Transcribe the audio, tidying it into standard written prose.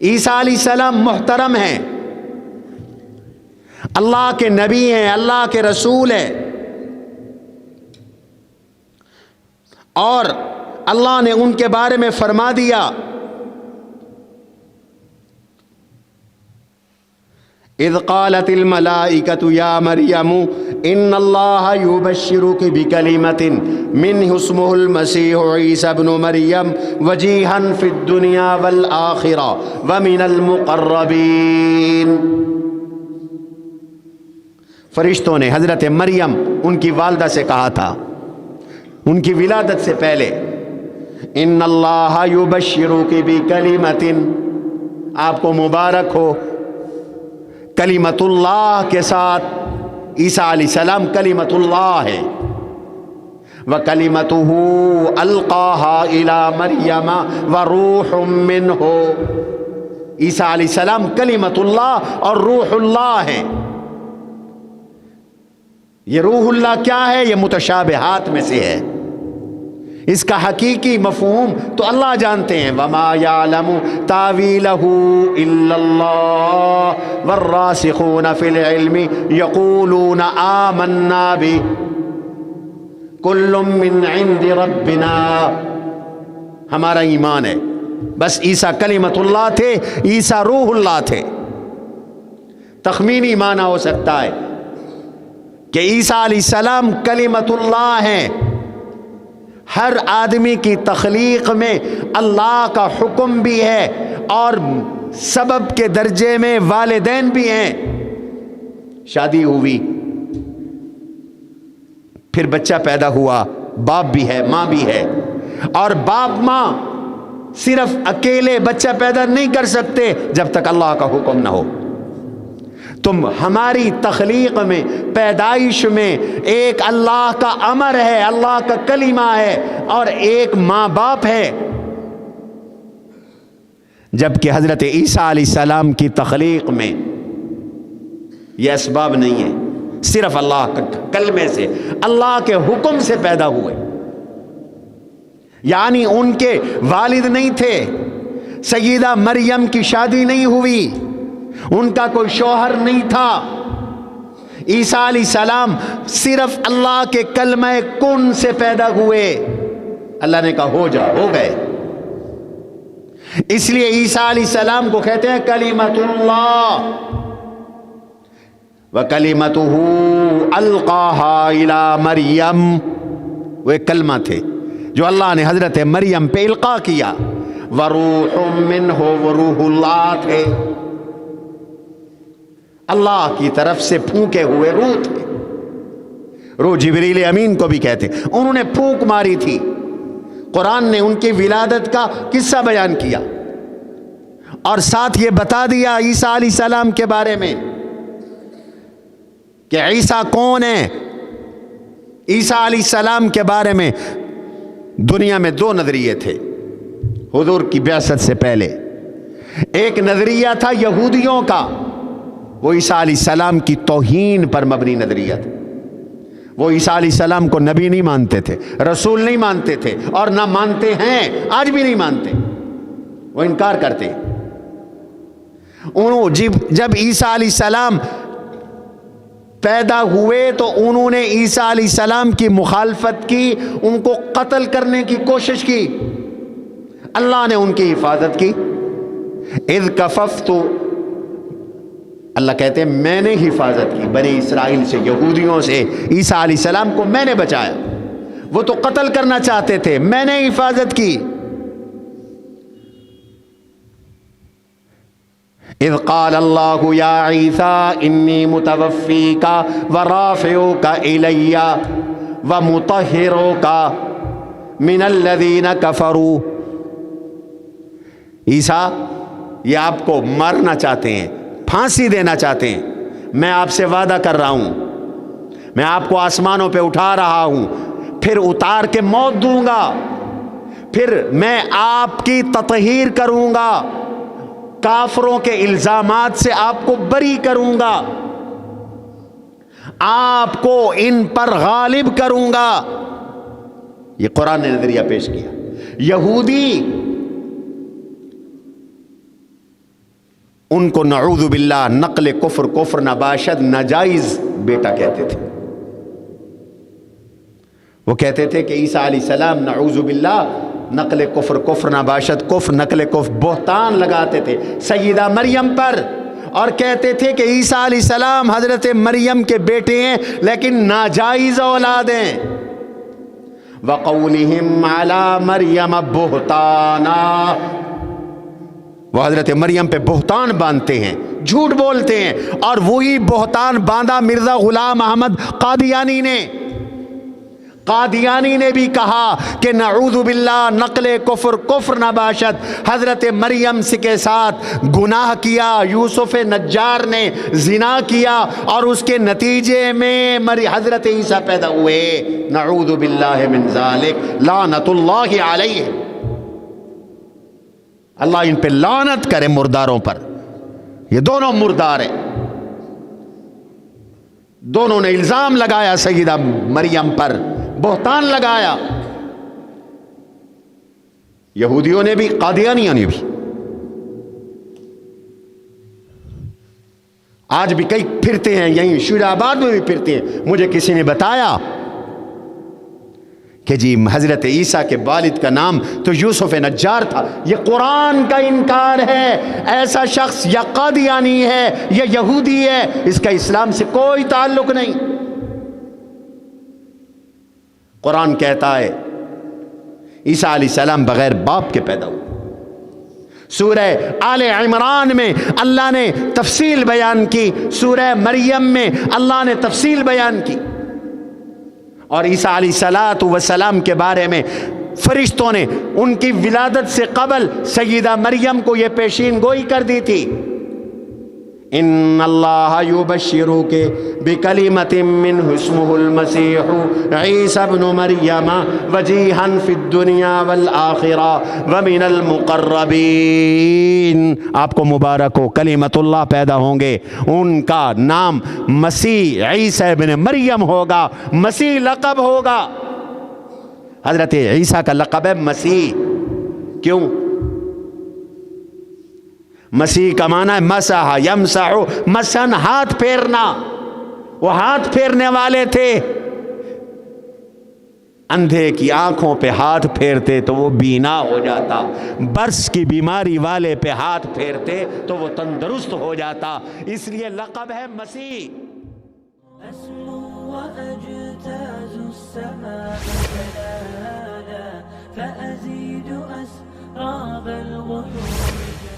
عیسیٰ علیہ السلام محترم ہیں، اللہ کے نبی ہیں، اللہ کے رسول ہیں، اور اللہ نے ان کے بارے میں فرما دیا اذ قالت الملائکۃ یا مریم ان اللہ یبشرک بکلمۃ منہ اسمہ المسیح عیسی ابن مریم وجیہا فی الدنیا والآخرہ ومن المقربین۔ فرشتوں نے حضرت مریم ان کی والدہ سے کہا تھا ان کی ولادت سے پہلے، ان اللہ یبشرک بکلمۃ، آپ کو مبارک ہو کلمت اللہ کے ساتھ۔ عیسیٰ علیہ السلام کلمت اللہ ہے، وَكَلِمَتُهُ أَلْقَاهَا إِلَى مَرْيَمَ وَرُوحٌ مِّنْهُ، عیسیٰ علیہ السلام کلمت اللہ اور روح اللہ ہے۔ یہ روح اللہ کیا ہے؟ یہ متشابہات میں سے ہے، اس کا حقیقی مفہوم تو اللہ جانتے ہیں، وَمَا يَعْلَمُ تَأْوِيلَهُ إِلَّا اللَّهُ وَالرَّاسِخُونَ فِي الْعِلْمِ يَقُولُونَ آمَنَّا بِهِ كُلٌّ مِّنْ عِنْدِ رَبِّنَا، ہمارا ایمان ہے بس عیسیٰ کلمت اللہ تھے، عیسیٰ روح اللہ تھے۔ تخمینی معنی ہو سکتا ہے کہ عیسیٰ علیہ السلام کلمت اللہ ہیں، ہر آدمی کی تخلیق میں اللہ کا حکم بھی ہے اور سبب کے درجے میں والدین بھی ہیں۔ شادی ہوئی، پھر بچہ پیدا ہوا، باپ بھی ہے ماں بھی ہے، اور باپ ماں صرف اکیلے بچہ پیدا نہیں کر سکتے جب تک اللہ کا حکم نہ ہو۔ تم ہماری تخلیق میں، پیدائش میں ایک اللہ کا امر ہے، اللہ کا کلمہ ہے، اور ایک ماں باپ ہے، جبکہ حضرت عیسیٰ علیہ السلام کی تخلیق میں یہ اسباب نہیں ہے، صرف اللہ کے کلمے سے، اللہ کے حکم سے پیدا ہوئے۔ یعنی ان کے والد نہیں تھے، سیدہ مریم کی شادی نہیں ہوئی، ان کا کوئی شوہر نہیں تھا، عیسیٰ علیہ السلام صرف اللہ کے کلمہ کن سے پیدا ہوئے، اللہ نے کہا ہو جا، ہو گئے۔ اس لیے عیسیٰ علیہ السلام کو کہتے ہیں کلمت اللہ، وَكَلِمَتُهُ أَلْقَاهَا إِلَى مَرْيَمَ، وہ ایک کلمہ تھے جو اللہ نے حضرت مریم پہ القاء کیا، وَرُوحٌ مِّنْهُ، وہ روح اللہ تھے، اللہ کی طرف سے پھونکے ہوئے روح تھے۔ روح جبریل امین کو بھی کہتے، انہوں نے پھونک ماری تھی۔ قرآن نے ان کی ولادت کا قصہ بیان کیا اور ساتھ یہ بتا دیا عیسیٰ علیہ السلام کے بارے میں کہ عیسیٰ کون ہے۔ عیسیٰ علیہ السلام کے بارے میں دنیا میں دو نظریے تھے حضور کی بعثت سے پہلے۔ ایک نظریہ تھا یہودیوں کا، وہ عیسیٰ علیہ السلام کی توہین پر مبنی نظریہ تھا۔ وہ عیسیٰ علیہ السلام کو نبی نہیں مانتے تھے، رسول نہیں مانتے تھے، اور نہ مانتے ہیں، آج بھی نہیں مانتے، وہ انکار کرتے۔ جب عیسیٰ علیہ السلام پیدا ہوئے تو انہوں نے عیسیٰ علیہ السلام کی مخالفت کی، ان کو قتل کرنے کی کوشش کی، اللہ نے ان کی حفاظت کی۔ اذ کففت، اللہ کہتے ہیں میں نے حفاظت کی بنی اسرائیل سے، یہودیوں سے، عیسیٰ علیہ السلام کو میں نے بچایا، وہ تو قتل کرنا چاہتے تھے، میں نے حفاظت کی۔ اذ قال اللہ یا عیسیٰ انی متوفیک ورافعک الی ومطہرک من الذین کفروا، عیسیٰ یہ آپ کو مارنا چاہتے ہیں، پھانسی دینا چاہتے ہیں، میں آپ سے وعدہ کر رہا ہوں، میں آپ کو آسمانوں پہ اٹھا رہا ہوں، پھر اتار کے موت دوں گا، پھر میں آپ کی تطہیر کروں گا، کافروں کے الزامات سے آپ کو بری کروں گا، آپ کو ان پر غالب کروں گا۔ یہ قرآن نے نظریہ پیش کیا۔ یہودی ان کو نعوذ باللہ نقل کفر کفر نباشد ناجائز بیٹا کہتے تھے. وہ کہتے تھے کہ عیسیٰ علیہ السلام نعوذ باللہ نقل کفر کفر نباشد کفر نقل کفر بہتان لگاتے تھے سیدہ مریم پر، اور کہتے تھے کہ عیسیٰ علیہ السلام حضرت مریم کے بیٹے ہیں لیکن ناجائز اولاد ہیں. وَقَوْلِهِمْ عَلَى مَرْيَمَ بُهْتَانًا، وہ حضرت مریم پہ بہتان باندھتے ہیں، جھوٹ بولتے ہیں. اور وہی بہتان باندھا مرزا غلام احمد قادیانی نے بھی کہا کہ نعوذ باللہ نقل کفر کفر نباشد، حضرت مریم کے ساتھ گناہ کیا، یوسف نجار نے زنا کیا اور اس کے نتیجے میں حضرت عیسیٰ پیدا ہوئے. نعوذ باللہ من ذالک، لعنت اللہ علیہ، اللہ ان پہ لعنت کرے مرداروں پر. یہ دونوں مردار ہیں، دونوں نے الزام لگایا سیدہ مریم پر، بہتان لگایا. یہودیوں نے بھی قادیانیوں نے بھی. آج بھی کئی پھرتے ہیں، یہیں شیر آباد میں بھی پھرتے ہیں. مجھے کسی نے بتایا کہ جی حضرت عیسیٰ کے والد کا نام تو یوسف نجار تھا. یہ قرآن کا انکار ہے. ایسا شخص یا قادیانی ہے یا یہودی ہے، اس کا اسلام سے کوئی تعلق نہیں. قرآن کہتا ہے عیسیٰ علیہ السلام بغیر باپ کے پیدا ہوئے. سورہ آل عمران میں اللہ نے تفصیل بیان کی، سورہ مریم میں اللہ نے تفصیل بیان کی. اور عیسیٰ علیہ السلام کے بارے میں فرشتوں نے ان کی ولادت سے قبل سیدہ مریم کو یہ پیشین گوئی کر دی تھی. ان اللہ یبشرک بکلمۃ منہ اسمہ المسیح عیسی ابن مریم وجیہا فی الدنیا والآخرہ ومن المقربین. آپ کو مبارک ہو، کلمۃ اللہ پیدا ہوں گے، ان کا نام مسیح عیسی ابن مریم ہوگا. مسیح لقب ہوگا. حضرت عیسیٰ کا لقب ہے مسیح. کیوں؟ مسیح کا معنی ہے مسح یمسح، مسن ہاتھ پھیرنا. وہ ہاتھ پھیرنے والے تھے. اندھے کی آنکھوں پہ ہاتھ پھیرتے تو وہ بینا ہو جاتا، برس کی بیماری والے پہ ہاتھ پھیرتے تو وہ تندرست ہو جاتا. اس لیے لقب ہے مسیح. وأجتاز السماء جلالا فأزيد أسراب الغيوم